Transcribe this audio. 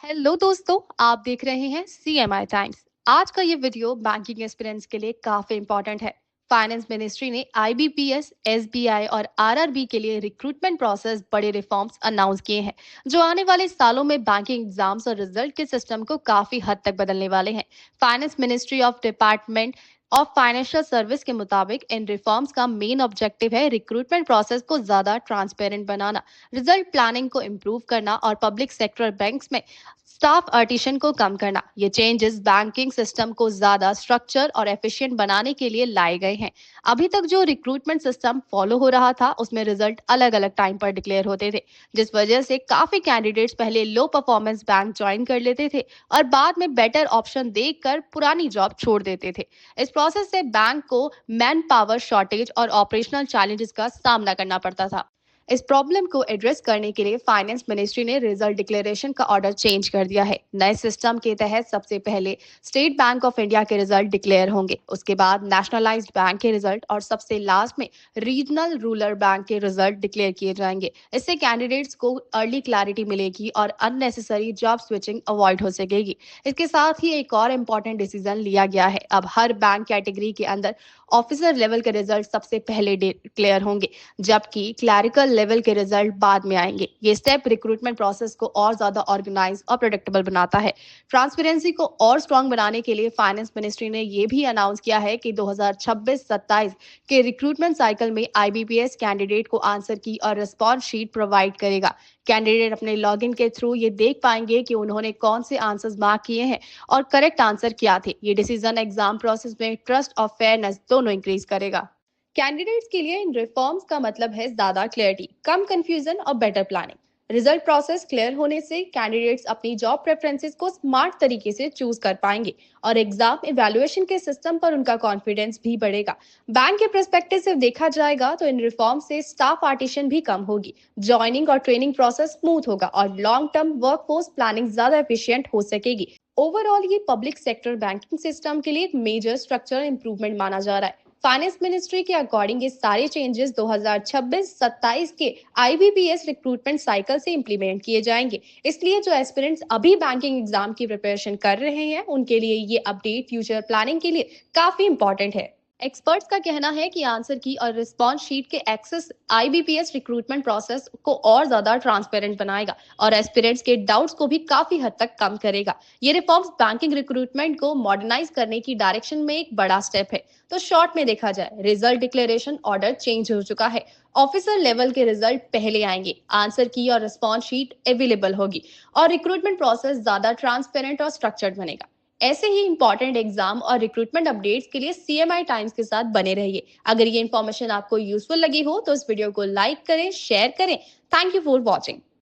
Hello दोस्तों, आप देख रहे हैं CMI टाइम्स। आज का ये वीडियो बैंकिंग एक्सपीरियंस के लिए काफी इंपॉर्टेंट है। फाइनेंस मिनिस्ट्री ने IBPS, SBI और RRB के लिए रिक्रूटमेंट प्रोसेस बड़े रिफॉर्म्स अनाउंस किए हैं, जो आने वाले सालों में बैंकिंग एग्जाम्स और रिजल्ट के सिस्टम को काफी हद तक बदलने वाले हैं। Finance ministry of department of financial service के मुताबिक इन रिफॉर्म्स का मेन ऑब्जेक्टिव है रिक्रूटमेंट प्रोसेस को ज्यादा ट्रांसपेरेंट बनाना, रिजल्ट प्लानिंग को इम्प्रूव करना और पब्लिक सेक्टर बैंक्स में स्टाफ अर्टिशन को कम करना। ये चेंजेस बैंकिंग सिस्टम को ज्यादा स्ट्रक्चर और एफिशिएंट बनाने के लिए लाए गए हैं। अभी तक जो रिक्रूटमेंट सिस्टम फॉलो हो रहा था, उसमें रिजल्ट अलग अलग टाइम पर डिक्लेयर होते थे, जिस वजह से काफी कैंडिडेट्स पहले लो परफॉर्मेंस बैंक ज्वाइन कर लेते थे और बाद में बेटर ऑप्शन देखकर पुरानी जॉब छोड़ देते थे। इस प्रोसेस से बैंक को मैन पावर शॉर्टेज और ऑपरेशनल चैलेंजेस का सामना करना पड़ता था। इस प्रॉब्लम को एड्रेस करने के लिए फाइनेंस मिनिस्ट्री ने रिजल्ट डिक्लेरेशन का ऑर्डर चेंज कर दिया है। नए सिस्टम के तहत सबसे पहले स्टेट बैंक ऑफ इंडिया के रिजल्ट डिक्लेयर होंगे, उसके बाद नेशनलाइज्ड बैंक के रिजल्ट और सबसे लास्ट में रीजनल रूरल बैंक के रिजल्ट डिक्लेयर किए जाएंगे। इससे कैंडिडेट्स को अर्ली क्लैरिटी मिलेगी और अननेसेसरी जॉब स्विचिंग अवॉइड हो सकेगी। इसके साथ ही एक और इम्पोर्टेंट डिसीजन लिया गया है। अब हर बैंक कैटेगरी के अंदर ऑफिसर लेवल के रिजल्ट सबसे पहले डिक्लेयर होंगे, जबकि क्लैरिकल लेवल के रिजल्ट बाद में आएंगे। ये स्टेप रिक्रूटमेंट प्रोसेस को और ज्यादा ऑर्गेनाइज और प्रेडिक्टेबल बनाता है। ट्रांसपेरेंसी को और स्ट्रांग बनाने के लिए फाइनेंस मिनिस्ट्री ने यह भी अनाउंस किया है कि 2026-27 के रिक्रूटमेंट साइकिल में IBPS कैंडिडेट को आंसर की और रिस्पॉन्स शीट प्रोवाइड करेगा। कैंडिडेट अपने लॉगिन के थ्रू ये देख पाएंगे कि उन्होंने कौन से आंसर्स मार्क किए हैं और करेक्ट आंसर क्या थे। ये डिसीजन एग्जाम प्रोसेस में ट्रस्ट और फेयरनेस दोनों इंक्रीज करेगा। कैंडिडेट्स के लिए इन रिफॉर्म्स का मतलब है ज्यादा क्लैरिटी, कम कंफ्यूजन और better planning. Result process clear होने से कैंडिडेट्स अपनी जॉब प्रेफरेंसेस को स्मार्ट तरीके से चूज कर पाएंगे और एग्जाम इवैल्यूएशन के सिस्टम पर उनका कॉन्फिडेंस भी बढ़ेगा। बैंक के पर्सपेक्टिव से देखा जाएगा तो इन रिफॉर्म से स्टाफ पार्टीशन भी कम होगी, जॉइनिंग और ट्रेनिंग प्रोसेस स्मूथ होगा और लॉन्ग टर्म वर्कफोर्स प्लानिंग ज्यादा एफिशिएंट हो सकेगी। ओवरऑल ये पब्लिक सेक्टर बैंकिंग सिस्टम के लिए एक मेजर स्ट्रक्चरल इंप्रूवमेंट माना जा रहा है। फाइनेंस मिनिस्ट्री के अकॉर्डिंग ये सारे चेंजेस 2026-27 के IBPS रिक्रूटमेंट साइकिल से इंप्लीमेंट किए जाएंगे। इसलिए जो एस्पिरेंट्स अभी बैंकिंग एग्जाम की प्रिपरेशन कर रहे हैं, उनके लिए ये अपडेट फ्यूचर प्लानिंग के लिए काफी इंपॉर्टेंट है। एक्सपर्ट्स का कहना है कि आंसर की और रिस्पॉन्स शीट के एक्सेस IBPS रिक्रूटमेंट प्रोसेस को और ज्यादा ट्रांसपेरेंट बनाएगा और एस्पिरेंट्स के डाउट्स को भी काफी हद तक कम करेगा। ये रिफॉर्म्स बैंकिंग रिक्रूटमेंट को मॉडर्नाइज करने की डायरेक्शन में एक बड़ा स्टेप है। तो शॉर्ट में देखा जाए, रिजल्ट डिक्लेरेशन ऑर्डर चेंज हो चुका है। ऑफिसर लेवल के रिजल्ट पहले आएंगे, आंसर की और रिस्पॉन्स शीट अवेलेबल होगी और रिक्रूटमेंट प्रोसेस ज्यादा ट्रांसपेरेंट और स्ट्रक्चर्ड बनेगा। ऐसे ही इंपॉर्टेंट एग्जाम और रिक्रूटमेंट अपडेट्स के लिए CMI टाइम्स के साथ बने रहिए। अगर ये इन्फॉर्मेशन आपको यूजफुल लगी हो तो इस वीडियो को लाइक करें, शेयर करें। Thank you for watching.